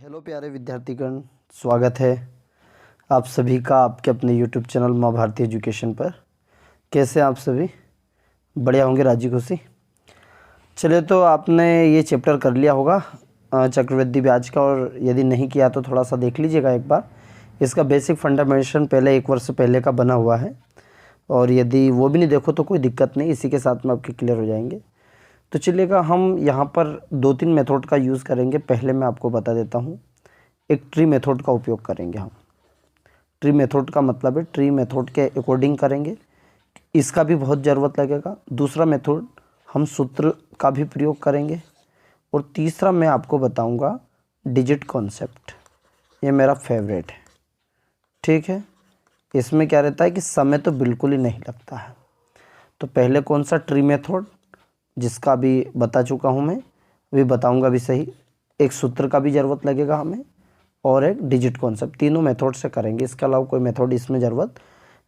Hello प्यारे विद्यार्थीगण, स्वागत है आप सभी का आपके अपने यूट्यूब चैनल माँ भारती एजुकेशन पर। कैसे हैं आप सभी? बढ़िया होंगे, राजी खुशी। चलिए, तो आपने ये चैप्टर कर लिया होगा चक्रवृद्धि ब्याज का, और यदि नहीं किया तो थोड़ा सा देख लीजिएगा एक बार। इसका बेसिक फंडामेंटल पहले 1 वर्ष पहले का बना हुआ है, और यदि वो भी नहीं देखो तो कोई दिक्कत नहीं, इसी के साथ में आपके क्लियर हो जाएंगे। तो चलिएगा, हम यहाँ पर 2-3 मेथड का यूज़ करेंगे। पहले मैं आपको बता देता हूँ, एक ट्री मेथड का उपयोग करेंगे हम। ट्री मेथड का मतलब है ट्री मेथड के अकॉर्डिंग करेंगे, इसका भी बहुत ज़रूरत लगेगा। दूसरा मेथड हम सूत्र का भी प्रयोग करेंगे, और तीसरा मैं आपको बताऊंगा डिजिट कॉन्सेप्ट। ये मेरा फेवरेट है, ठीक है। इसमें क्या रहता है कि समय तो बिल्कुल ही नहीं लगता है। तो पहले कौन सा, ट्री मेथड, जिसका भी बता चुका हूँ मैं, भी बताऊंगा भी सही। एक सूत्र का भी ज़रूरत लगेगा हमें, और एक डिजिट कॉन्सेप्ट। तीनों मेथड से करेंगे, इसके अलावा कोई मेथड इसमें ज़रूरत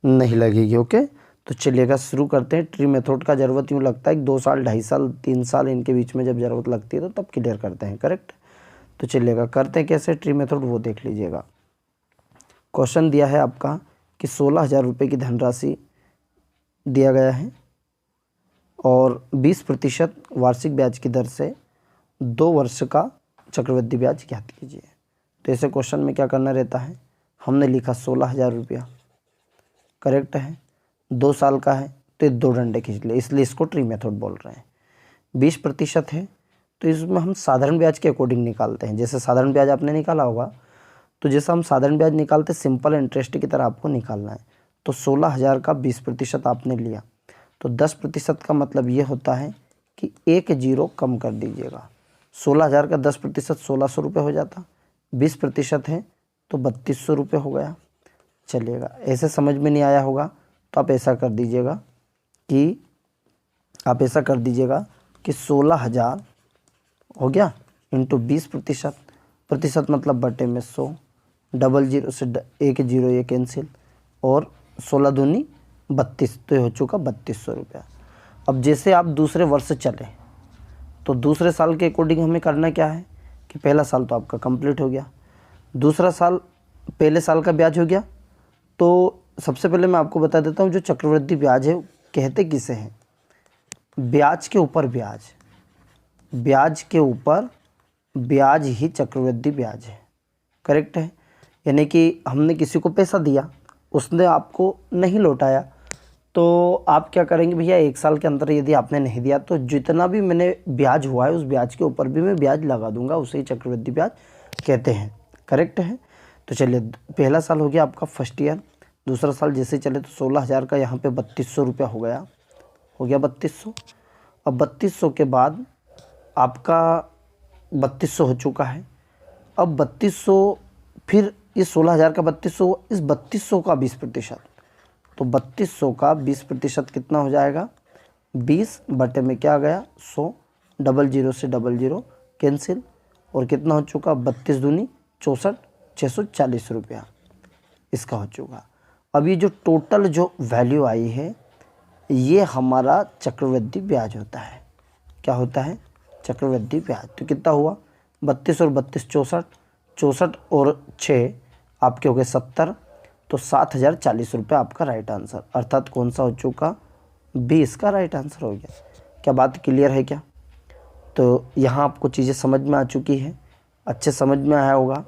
नहीं लगेगी। ओके, तो चलिएगा शुरू करते हैं। ट्री मेथड का ज़रूरत यूँ लगता है कि 2 साल, 2.5 साल, 3 साल इनके बीच में जब ज़रूरत लगती है तो तब क्लियर करते हैं, करेक्ट। तो चलिएगा करते हैं कैसे ट्री मेथड, वो देख लीजिएगा। क्वेश्चन दिया है आपका कि 16,000 रुपये की धनराशि दिया गया है, और 20% वार्षिक ब्याज की दर से 2 वर्ष का चक्रवृद्धि ब्याज ज्ञात कीजिए। तो ऐसे क्वेश्चन में क्या करना रहता है, हमने लिखा 16,000 रुपया, करेक्ट है। 2 साल का है तो 2 डंडे खींच ले, इसलिए इसको ट्री मेथड बोल रहे हैं। 20% है तो इसमें हम साधारण ब्याज के अकॉर्डिंग निकालते हैं। जैसे साधारण ब्याज आपने निकाला होगा, तो जैसा हम साधारण ब्याज निकालते सिंपल इंटरेस्ट की तरह आपको निकालना है। तो 16,000 का 20% आपने लिया, तो 10% का मतलब ये होता है कि 1 जीरो कम कर दीजिएगा। 16,000 का 10% 1,600 रुपये हो जाता, 20% है तो 3,200 रुपये हो गया। चलिएगा, ऐसे समझ में नहीं आया होगा तो आप ऐसा कर दीजिएगा कि 16,000 हो गया इंटू 20%, प्रतिशत मतलब बटे में 100, डबल जीरो से 1 जीरो ये कैंसिल, और 16 दूनी 32, तो ये हो चुका 3,200 रुपया। अब जैसे आप दूसरे वर्ष चले तो दूसरे साल के अकॉर्डिंग हमें करना क्या है कि पहला साल तो आपका कंप्लीट हो गया, दूसरा साल पहले साल का ब्याज हो गया। तो सबसे पहले मैं आपको बता देता हूँ, जो चक्रवृद्धि ब्याज है कहते किसे हैं, ब्याज के ऊपर ब्याज, ब्याज के ऊपर ब्याज ही चक्रवृद्धि ब्याज है, करेक्ट है। यानी कि हमने किसी को पैसा दिया, उसने आपको नहीं लौटाया, तो आप क्या करेंगे भैया, 1 साल के अंदर यदि आपने नहीं दिया तो जितना भी मैंने ब्याज हुआ है उस ब्याज के ऊपर भी मैं ब्याज लगा दूंगा, उसे ही चक्रवृद्धि ब्याज कहते हैं, करेक्ट है। तो चलिए, पहला साल हो गया आपका फर्स्ट ईयर, दूसरा साल जैसे चले तो 16,000 का यहाँ पे 3,200 रुपया हो गया 3,200। अब 3,200 के बाद आपका 3,200 हो चुका है। अब 3,200, फिर इस 16,000 का 3,200, इस 3,200 का 20%, तो 3,200 का 20% कितना हो जाएगा, 20 बटे में क्या आ गया 100, डबल जीरो से डबल जीरो कैंसिल, और कितना हो चुका 32 दूनी 64, 640 रुपया इसका हो चुका। अब ये जो टोटल जो वैल्यू आई है, ये हमारा चक्रवृद्धि ब्याज होता है। क्या होता है, चक्रवृद्धि ब्याज। तो कितना हुआ, 32 और 32 64, 64 और 6 आपके हो गए 70, तो 7,040 रुपये आपका राइट आंसर, अर्थात कौन सा हो चुका, 20 का राइट आंसर हो गया। क्या बात क्लियर है क्या? तो यहाँ आपको चीज़ें समझ में आ चुकी है, अच्छे समझ में आया होगा।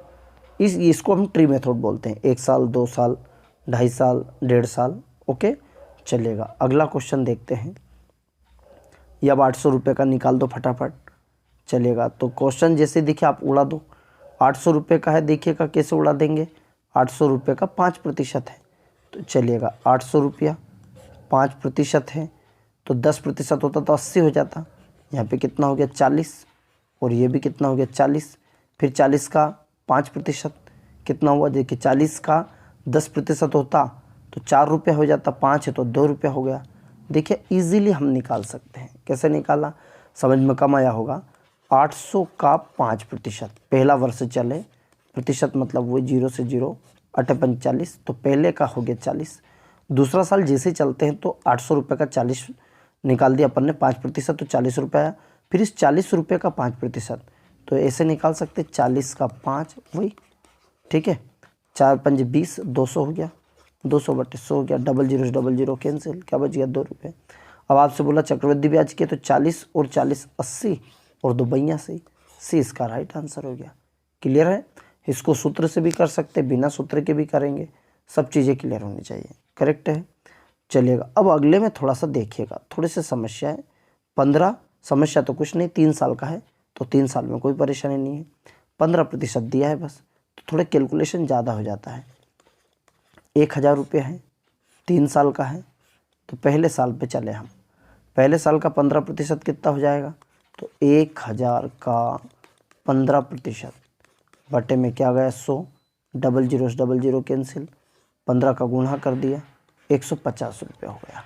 इसको हम ट्री मेथड बोलते हैं, 1 साल, 2 साल, 2.5 साल, 1.5 साल। ओके, चलेगा। अगला क्वेश्चन देखते हैं। ये अब 800 रुपये का निकाल दो फटाफट। चलेगा, तो क्वेश्चन जैसे देखिए आप उड़ा दो। 800 रुपये का है, देखिएगा कैसे उड़ा देंगे। 800 रुपये का 5% है, तो चलिएगा 800 रुपया 5% है, तो 10% होता तो 80 हो जाता। यहाँ पे कितना हो गया 40, और ये भी कितना हो गया 40, फिर 40 का 5% कितना हुआ, देखिए 40 का 10% होता तो 4 रुपया हो जाता, 5 है तो 2 रुपया हो गया। देखिए इजीली हम निकाल सकते हैं। कैसे निकाला, समझ में कम आया होगा। 800 का 5%, पहला वर्ष चले, प्रतिशत मतलब वो 0 से 0 अटे 45, तो पहले का हो गया 40। दूसरा साल जैसे चलते हैं तो 800 रुपये का 40 निकाल दिया अपन ने, 5% तो 40 रुपये आया। फिर इस 40 रुपये का 5%, तो ऐसे निकाल सकते 40 का 5 वही, ठीक है। 4 पंजे 20, 200 हो गया, 200/100 हो गया, डबल जीरो कैंसिल, क्या बच गया 2 रुपये। अब आपसे बोला चक्रवृद्धि ब्याज के, तो 40 और 40 80 और 2 82, सी इसका राइट आंसर हो गया। क्लियर है। इसको सूत्र से भी कर सकते, बिना सूत्र के भी करेंगे, सब चीज़ें क्लियर होनी चाहिए। करेक्ट है। चलिएगा अब अगले में थोड़ा सा देखिएगा, थोड़ी सी समस्या है। 15 समस्या तो कुछ नहीं, 3 साल का है तो 3 साल में कोई परेशानी नहीं है। 15% दिया है बस, तो थोड़े कैलकुलेशन ज़्यादा हो जाता है। 1000 रुपये है, 3 साल का है, तो पहले साल पे चले हम। पहले साल का 15% कितना हो जाएगा, तो 1000 का 15% बटे में क्या गया 100, डबल जीरो कैंसिल, 15 का गुणा कर दिया, 150 रुपये हो गया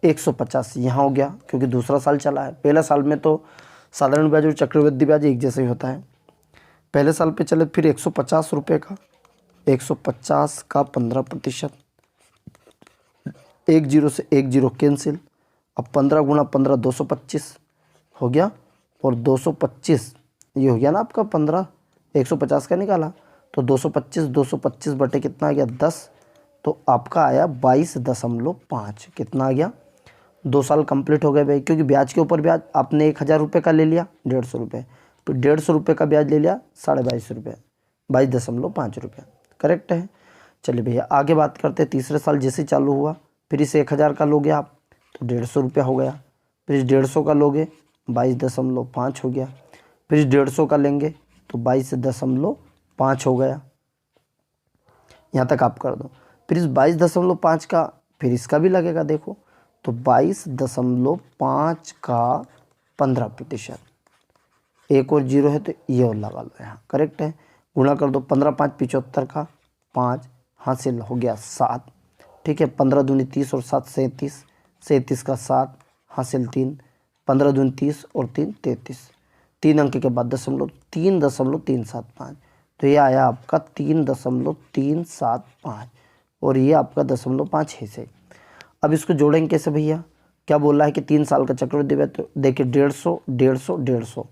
150 यहाँ हो गया, क्योंकि दूसरा साल चला है। पहले साल में तो साधारण ब्याज और चक्रवृद्धि ब्याज एक जैसे ही होता है। पहले साल पे चले, फिर 150 रुपये का, 150 का 15%, 10 से 10 कैंसिल। अब 15 गुणा 15 225 हो गया, और 225 ये हो गया ना आपका 15, 150 का निकाला तो 225 बटे कितना आ गया 10, तो आपका आया 22.5। कितना आ गया, 2 साल कंप्लीट हो गए भाई, क्योंकि ब्याज के ऊपर ब्याज आपने 1000 रुपये का ले लिया 150 रुपये, फिर 150 रुपये का ब्याज ले लिया 22.5 रुपये, 22.5 रुपये। करेक्ट है। चलिए भैया आगे बात करते हैं। तीसरे साल जैसे चालू हुआ, फिर इसे 1000 का लोगे आप तो 150 रुपया हो गया, फिर इस 150 का लोगे 22.5 हो गया, फिर इस 150 का लेंगे तो 22.5 हो गया। यहाँ तक आप कर दो। फिर इस 22.5 का फिर इसका भी लगेगा, देखो तो 22.5 का 15%, एक और 0 है तो ये और लगा लो यहाँ। करेक्ट है। गुणा कर दो, 15 5 75 का 5 हासिल हो गया 7, ठीक है। 15 दूनी 30 और 7 37, 37 का 7 हासिल 3, 15 दूनी 30 और 3 33, 3 अंक के बाद 3.375, तो ये आया आपका 3.375 और ये आपका 0.5 है से। अब इसको जोड़ेंगे कैसे भैया, क्या बोल रहा है कि 3 साल का चक्रवृद्धि ब्याज, तो देखिए 150 150 150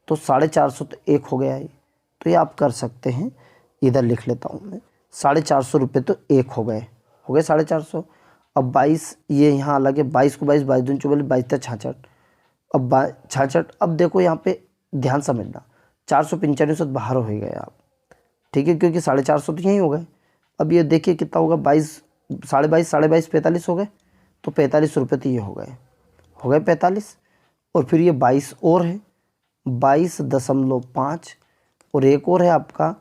तो 450 तो एक हो गया है, तो ये आप कर सकते हैं। इधर लिख लेता हूँ मैं, 450 रुपये तो एक हो गए 450। अब 22 ये यहाँ अलग है, 22 को 22 दूनी 24, 22 था 66, अब 66। अब देखो यहाँ पे ध्यान समझना, 495 से बाहर हो गए आप, ठीक है, क्योंकि 450 तो यहीं हो गए। अब ये देखिए कितना होगा, 22 22.5 45 हो गए, तो 45 रुपये तो ये हो गए 45, और फिर ये 22 और है 22.5, और एक और है आपका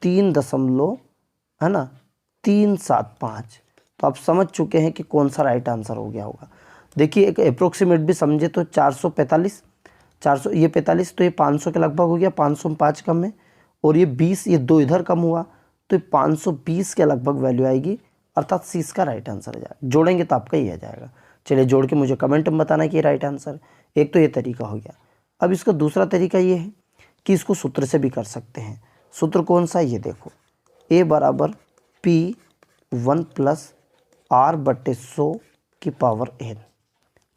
3.375। तो आप समझ चुके हैं कि कौन सा राइट आंसर हो गया होगा। देखिए एक अप्रोक्सीमेट भी समझे तो 445, 400 ये 45, तो ये 500 के लगभग हो गया, 500 में 5 कम है, और ये 20 ये 2 इधर कम हुआ, तो 520 के लगभग वैल्यू आएगी, अर्थात सी इसका राइट आंसर आ जाएगा। जोड़ेंगे तो आपका ही आ जाएगा। चलिए जोड़ के मुझे कमेंट में बताना कि ये राइट आंसर। एक तो ये तरीका हो गया। अब इसका दूसरा तरीका ये है कि इसको सूत्र से भी कर सकते हैं। सूत्र कौन सा है ये देखो, A बराबर P1 + R/100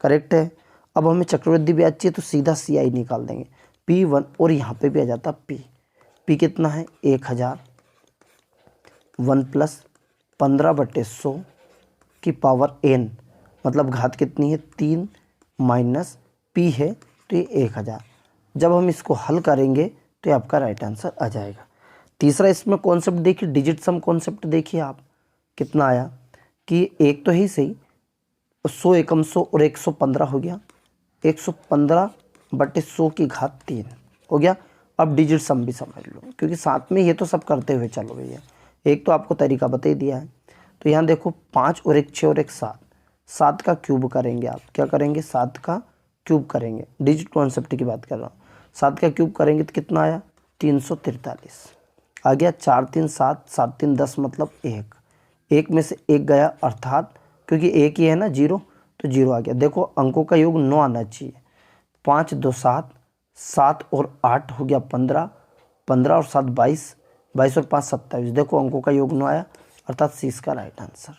करेक्ट है। अब हमें चक्रवृद्धि ब्याज चाहिए तो सीधा CI निकाल देंगे, P1 और यहाँ पे भी आ जाता P कितना है 1000, 1 + 15/100 मतलब घात कितनी है 3 माइनस P है तो ये 1000। जब हम इसको हल करेंगे तो ये आपका राइट आंसर आ जाएगा। तीसरा इसमें कॉन्सेप्ट देखिए, डिजिट सम कॉन्सेप्ट देखिए आप, कितना आया कि एक तो ही सही 100 एकम 100 और 115 हो गया, 115/100 की घात 3 हो गया। अब डिजिट सम भी समझ लो, क्योंकि साथ में ये तो सब करते हुए चलो भैया, एक तो आपको तरीका बता ही दिया है। तो यहाँ देखो 5 और 1 6 और 1 7, 7 का क्यूब करेंगे आप, क्या करेंगे 7 का क्यूब करेंगे, डिजिट कॉन्सेप्ट की बात कर रहा हूँ। 7 का क्यूब करेंगे तो कितना आया 343 आ गया, 4 3 7 7 3 10 मतलब 1 में से 1 गया, अर्थात क्योंकि एक ही है ना 0 तो 0 आ गया। देखो अंकों का योग 9 आना चाहिए, 5 2 7, 7 और 8 हो गया 15, 15 और 7 22, 22 और 5 27। देखो अंकों का योग 9 आया, अर्थात सी इसका राइट आंसर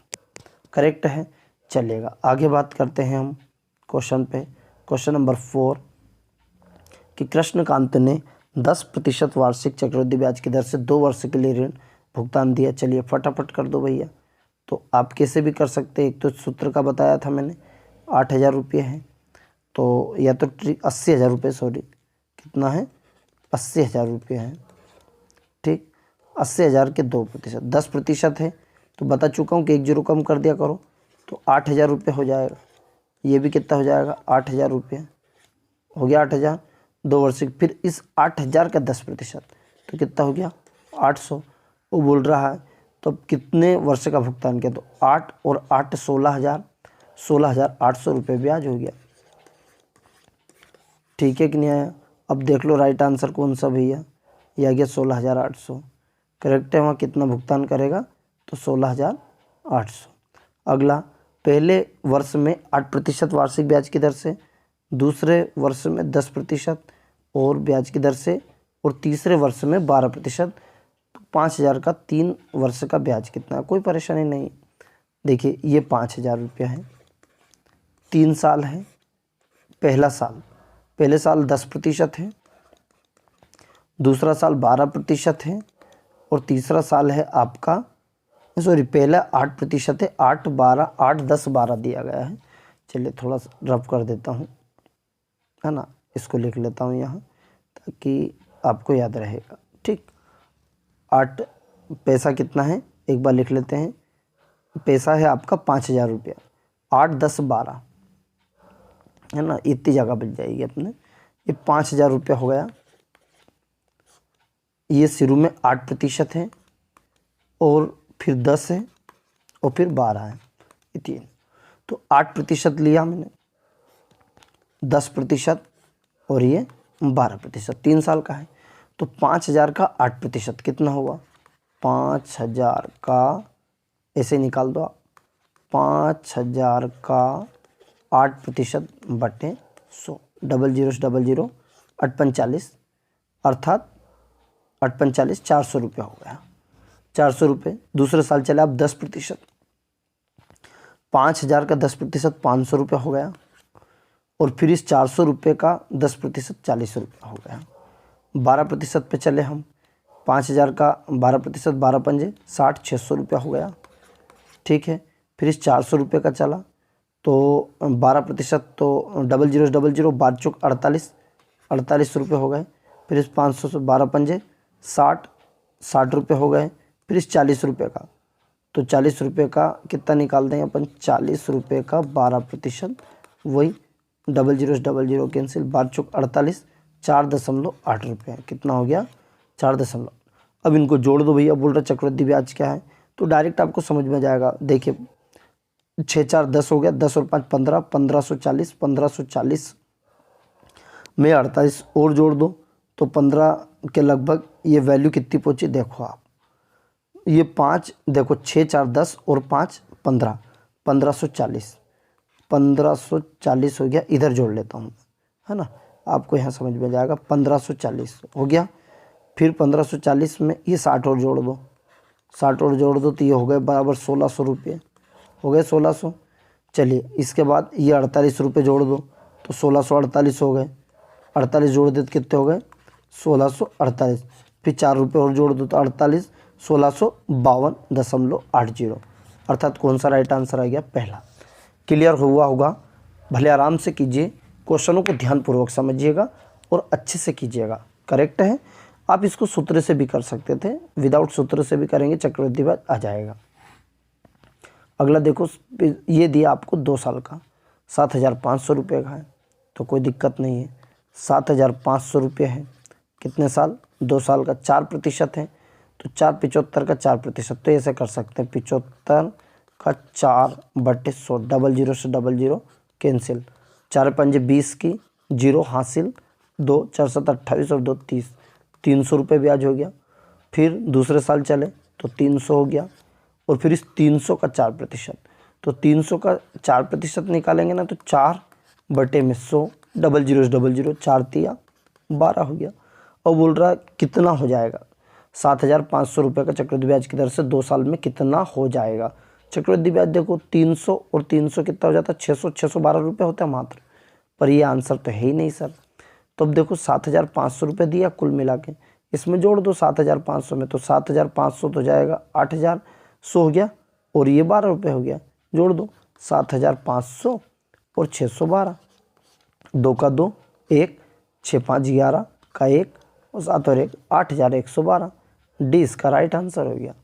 करेक्ट है। चलेगा आगे बात करते हैं हम क्वेश्चन पे। क्वेश्चन नंबर 4 कि कृष्णकांत ने 10% वार्षिक चक्रवृद्धि ब्याज की दर से 2 वर्ष के लिए ऋण भुगतान दिया। चलिए फटाफट कर दो भैया। तो आप कैसे भी कर सकते हैं, एक तो सूत्र का बताया था मैंने, 8,000 रुपये है, तो या तो 80,000 रुपये, सॉरी कितना है, 80,000 रुपये है, ठीक। 80,000 के 2%, 10% है, तो बता चुका हूँ कि 1 0 कम कर दिया करो, तो 8,000 रुपये हो जाएगा। ये भी कितना हो जाएगा, 8,000 रुपये हो गया, 8,000 2 वर्ष की। फिर इस 8,000 का 10% तो कितना हो गया, 800। वो बोल रहा है तो अब कितने वर्ष का भुगतान किया, तो 8 और 8 16,000, 16,800 रुपये ब्याज हो गया। ठीक है कि नहीं आया। अब देख लो राइट आंसर कौन सा भैया, ये आ गया 16,800, करेक्ट है। वहाँ कितना भुगतान करेगा, तो 16,800। अगला, पहले वर्ष में 8% वार्षिक ब्याज की दर से, दूसरे वर्ष में 10% और ब्याज की दर से, और तीसरे वर्ष में 12%। 5,000 का 3 वर्ष का ब्याज कितना है, कोई परेशानी नहीं। देखिए ये 5,000 रुपया है, 3 साल है। पहले साल 10% है, दूसरा साल 12% है, और तीसरा साल है आपका, सॉरी पहला 8% है, 8 12 8 10 12 दिया गया है। चलिए थोड़ा सा रफ कर देता हूँ, है ना, इसको लिख लेता हूँ यहाँ ताकि आपको याद रहेगा, ठीक। 8 पैसा कितना है, एक बार लिख लेते हैं। पैसा है आपका 5,000 रुपया, 8 10 12, है ना, इतनी जगह बच जाएगी अपने। ये 5,000 रुपया हो गया। ये शुरू में 8% है, और फिर 10 है, और फिर 12 है, ये 3। तो 8% लिया मैंने, 10% और ये 12%, 3 साल का है। तो 5,000 का 8% कितना हुआ, 5,000 का, ऐसे निकाल दो आप, 5,000 का 8% बटे 100, 00 से 00 8 45, अर्थात 8 45 400 रुपये हो गया, 400 रुपये। दूसरे साल चले आप 10%, 5,000 का 10% 500 रुपये हो गया, और फिर इस 400 रुपये का 10% 40 रुपये हो गया। 12% पे चले हम, 5,000 का 12%, 12 पंजे 60, 600 रुपया हो गया, ठीक है। फिर इस 400 रुपये का चला, तो 12%, तो 00 से 00 12 चौक 48, 48 रुपये हो गए। फिर इस 500 से 12 पंजे 60, 60 रुपये हो गए। फिर इस 40 रुपये का, तो 40 रुपये का कितना निकाल देंगे अपन, 40 रुपये का 12%, वही 00 से 00 कैंसिल, 12 चौक 48, 4.8 रुपये, कितना हो गया, 4. अब इनको जोड़ दो भैया, बोल रहा चक्रवृद्धि ब्याज क्या है, तो डायरेक्ट आपको समझ में जाएगा। देखिए 6 4 10 हो गया, 10 और 5 15, 1540, 1540 में 48 और जोड़ दो, तो 15 के लगभग ये वैल्यू कितनी पहुंची, देखो आप, ये 5, देखो 6 4 10 और 5 15, 1540, 1540 हो गया। इधर जोड़ लेता हूँ, है ना, आपको यहाँ समझ में जाएगा। 1540 हो गया। फिर 1540 में ये 60 और जोड़ दो, 60 और जोड़ दो, तो ये हो गए बराबर 1,600 रुपये, हो गए 1,600। चलिए इसके बाद ये 48 रुपये जोड़ दो, तो 1,648 हो गए, 48 जोड़ दे तो कितने हो गए, 1,648। फिर 4 रुपये और जोड़ दो, तो 48, 1,652.80, अर्थात कौन सा राइट आंसर आ गया, पहला। क्लियर हुआ होगा, भले आराम से कीजिए, क्वेश्चनों को ध्यानपूर्वक समझिएगा और अच्छे से कीजिएगा, करेक्ट है। आप इसको सूत्र से भी कर सकते थे, विदाउट सूत्र से भी करेंगे, चक्रवृद्धि ब्याज आ जाएगा। अगला देखो, ये दिया आपको 2 साल का, 7,500 रुपये का है, तो कोई दिक्कत नहीं है। 7,500 रुपये है, कितने साल, 2 साल का, 4% है, तो 4 75 का 4%, तो ऐसे कर सकते हैं, 75 का 4/100, 00 से 00 कैंसिल, 4 पंजे 20 की, 0 हासिल, 2 4 7 28 और 2 30, 300 रुपये ब्याज हो गया। फिर दूसरे साल चले तो 300 हो गया, और फिर इस 300 का 4%, तो 300 का 4% निकालेंगे ना, तो 4/100, 00 से 00 4 तिया 12 हो गया। और बोल रहा कितना हो जाएगा, 7,500 रुपये का चक्रवृद्धि ब्याज की दर से 2 साल में कितना हो जाएगा। चक्रवृद्धि ब्याज देखो 300 और 300 कितना हो जाता है, 600, 612 रुपये होता है मात्र, पर ये आंसर तो है ही नहीं सर। तो अब देखो 7,500 रुपये दिया कुल मिला के, इसमें जोड़ दो 7,500 में, तो 7,500 तो जाएगा 8,100 हो गया, और ये 12 रुपये हो गया, जोड़ दो 7,500 और 612, 2 का 2 1, 6 5 11 का 1 और 7 और 1 8,112। डी इसका राइट आंसर हो गया,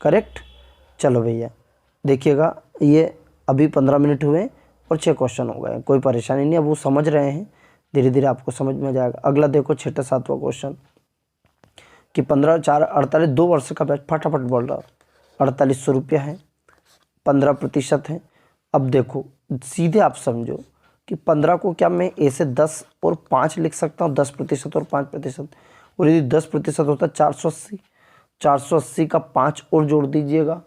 करेक्ट। चलो भैया देखिएगा, ये अभी 15 मिनट हुए और 6 क्वेश्चन हो गए, कोई परेशानी नहीं, अब वो समझ रहे हैं, धीरे धीरे आपको समझ में जाएगा। अगला देखो 6ठा 7वां क्वेश्चन कि 15 4 48 2 वर्ष का बैच, फटाफट बोल रहा, 4800 रुपया है, 15% है। अब देखो सीधे आप समझो कि 15 को क्या मैं ए से 10 और 5 लिख सकता हूँ, 10% और 5%, और यदि 10% होता है 480, 480 का 5 और जोड़ दीजिएगा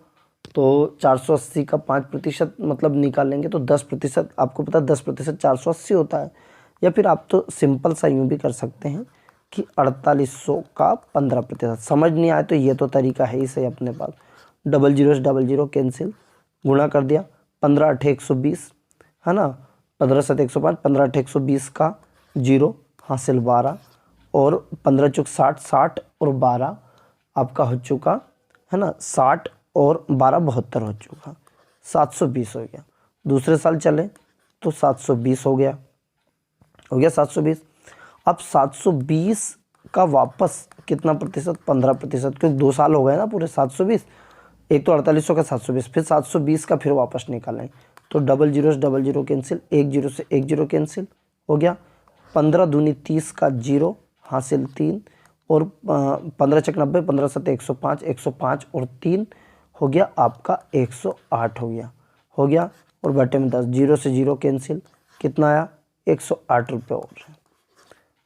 तो 480 का 5% मतलब निकालेंगे तो 10%, आपको पता है 10% 480 होता है। या फिर आप तो सिंपल सा यूँ भी कर सकते हैं कि 4800 का 15%। समझ नहीं आए तो ये तो तरीका है ही सही अपने पास, 00 से 00 कैंसिल, गुणा कर दिया, 15 8 120 है ना, 15 7 105, 15 8 120 का 0 हासिल 12, और 15 चौक 60, 60 और 12 आपका हो चुका है ना, 60 और 12 72 हो चुका, 720 हो गया। दूसरे साल चले तो 720 हो गया 720। अब 720 का वापस कितना प्रतिशत, 15%, क्योंकि 2 साल हो गए ना पूरे 720, एक तो 4800 का 720, फिर 720 का फिर वापस निकालें तो 00 से 00 कैंसिल, 10 से 10 कैंसिल हो गया, 15 दूनी 30 का 0 हासिल 3, और 15 चक 90, 15 7 105, 105 और 3 हो गया आपका 108 हो गया, और बटे में 10, 0 से 0 कैंसिल, कितना आया 108 रुपये, और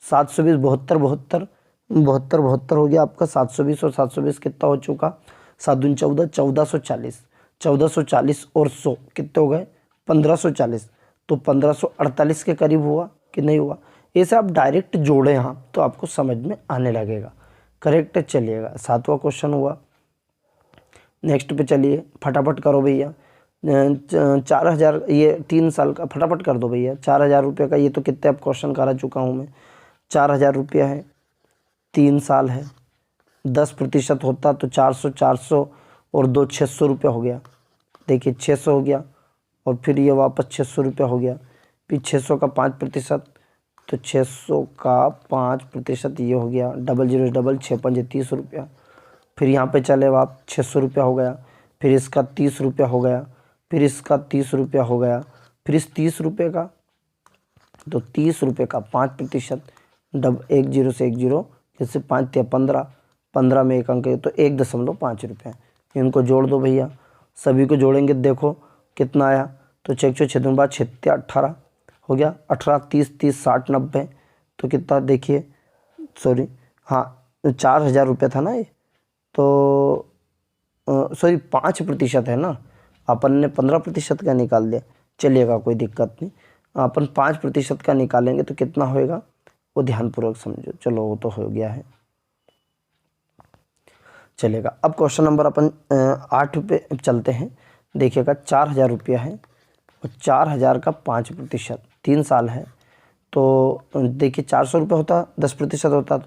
720 72 72 72 हो गया आपका 720, और 720 कितना हो चुका, 7 दूनी 14, 1440, 1440 और 100 कितने हो गए 1540, तो 1548 के करीब हुआ कि नहीं हुआ। ऐसे आप डायरेक्ट जोड़े यहाँ तो आपको समझ में आने लगेगा, करेक्ट। चलिएगा 7वां क्वेश्चन हुआ, नेक्स्ट पे चलिए, फटाफट करो भैया। 4000, ये 3 साल का, फटाफट कर दो भैया, 4000 रुपये का, ये तो कितने अब क्वेश्चन करा चुका हूँ मैं, 4000 रुपया है, 3 साल है, 10% होता तो 400 400 और 2 600 रुपये हो गया, देखिए 600 हो गया, और फिर ये वापस 600 रुपया हो गया, फिर 600 का 5%, तो 600 का 5% ये हो गया, 00 डबल 6 5 30 रुपया, फिर यहाँ पे चले आप 600 रुपया हो गया, फिर इसका 30 रुपया हो गया, फिर इसका 30 रुपया हो गया, फिर इस 30 रुपये का, तो 30 रुपये का 5%, 10 से 10, जैसे 5 या 15, 15 में एक अंक है तो 1.5 रुपये, इनको जोड़ दो भैया, सभी को जोड़ेंगे देखो कितना आया, तो 6 6 बाद 6 18 हो गया, 18 30 30 60 90, तो कितना देखिए, सॉरी हाँ 4000 रुपये था ना ये, तो सॉरी 5% है ना, अपन ने 15% का निकाल दिया, चलिएगा कोई दिक्कत नहीं, अपन 5% का निकालेंगे तो कितना होएगा वो ध्यानपूर्वक समझो, चलो वो तो हो गया है, चलेगा। अब क्वेश्चन नंबर अपन 8 पे चलते हैं, देखिएगा 4000 रुपया है और 4000 का 5%, 3 साल है, तो देखिए 400 रुपये होता, 10% होता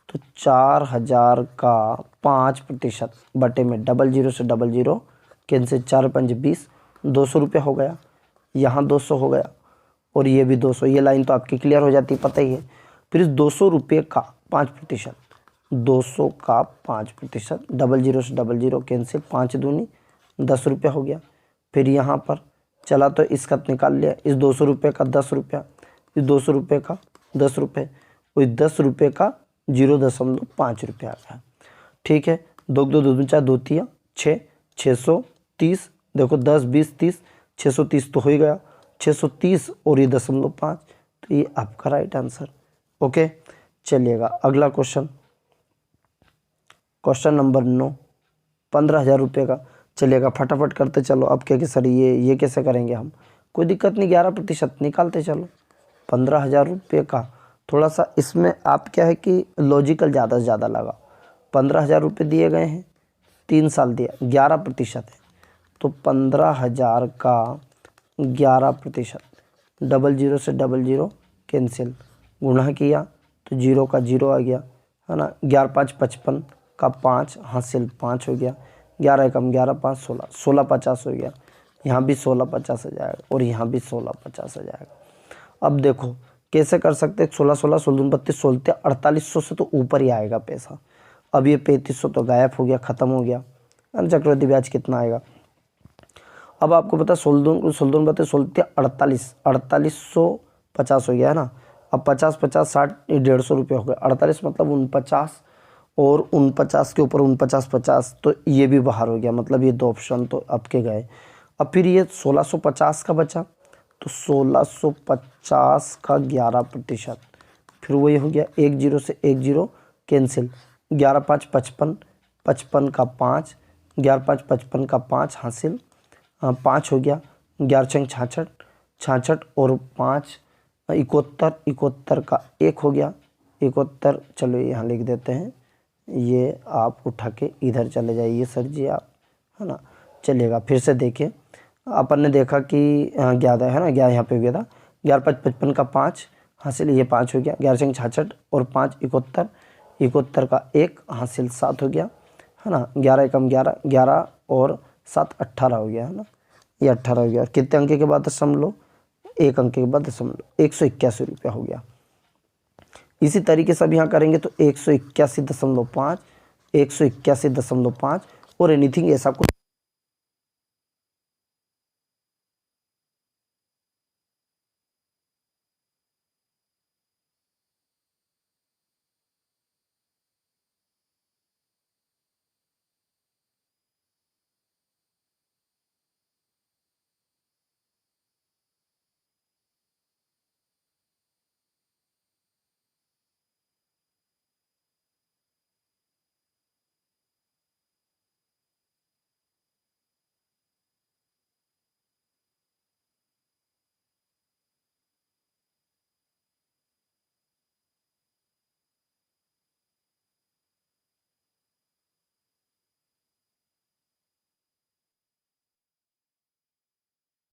तो 4000 का 5% बटे में 00 से 00 कैंसिल, 4 5 20, 200 रुपये हो गया, यहाँ 200 हो गया, और ये भी 200, ये लाइन तो आपकी क्लियर हो जाती पता ही है। फिर इस 200 रुपये का 5%, 200 का 5%, 00 से 00 कैंसिल, 5 दूनी 10 रुपया हो गया, फिर यहाँ पर चला तो इसका निकाल लिया, इस 200 रुपये का 10 रुपया, इस 200 रुपये का 10 रुपये, और 10 रुपये का 0.5 रुपया आ गया, ठीक है। 2 2 2 4 2 3 6, 630, देखो 10 20 30, 630 तो हो ही गया, 630 और ये 0.5, तो ये आपका राइट आंसर, ओके। चलिएगा अगला क्वेश्चन, क्वेश्चन नंबर 9, 15000 रुपये का, चलिएगा फटाफट करते चलो। अब क्या कि सर ये कैसे करेंगे हम, कोई दिक्कत नहीं, 11% निकालते चलो। 15000 रुपये का थोड़ा सा इसमें आप क्या है कि लॉजिकल ज़्यादा से ज़्यादा लगा, 15000 रुपये दिए गए हैं, 3 साल दिया, 11% है, तो 15000 का 11%, 00 से 00 कैंसिल, गुणा किया तो 0 का 0 आ गया, है ना। 11 5 55 का 5 हासिल 5 हो गया। 11 एकम 11 5 16, 16 50 हो गया। यहाँ भी 16 50 आ जाएगा और यहाँ भी 16 50 आ जाएगा। अब देखो कैसे कर सकते हैं, 16 16 16 32 16 4800 से तो ऊपर ही आएगा पैसा। अब ये 3500 तो गायब हो गया, ख़त्म हो गया। चक्रवृद्धि ब्याज कितना आएगा। अब आपको पता 16 16 32 16 48 4850 हो गया, है ना। अब 50 50 60 150 रुपये हो गए। 48 मतलब 49 और 49 के ऊपर 49 50, तो ये भी बाहर हो गया, मतलब ये 2 ऑप्शन तो आपके गए। अब फिर ये 1650 का बचा, तो 1650 का 11%, फिर वही हो गया 1 0 से 1 0 कैंसिल। 11 5 55 55 का 5, 11 5 55 का 5 हासिल 5 हो गया। 11 6 66 66 और 5 71 71 का 1 हो गया 71। चलो यहाँ लिख देते हैं, ये आप उठा के इधर चले जाइए सर जी आप, है ना। चलिएगा फिर से देखिए, अपन ने देखा कि 11 है ना, 11 यहाँ पे हो गया था। 11 5 55 का 5 हासिल ये 5 हो गया। 11 6 66 और 5 71 71 का 1 हासिल 7 हो गया, है ना। 11 एकम 11 11 और 7 18 हो गया, है ना। ये 18 हो गया। कितने अंक के बाद दशमलव, 1 अंक के बाद दशमलव, 181 रुपया हो गया। इसी तरीके से अब यहाँ करेंगे तो 181.5 181.5 और एनीथिंग ऐसा कुछ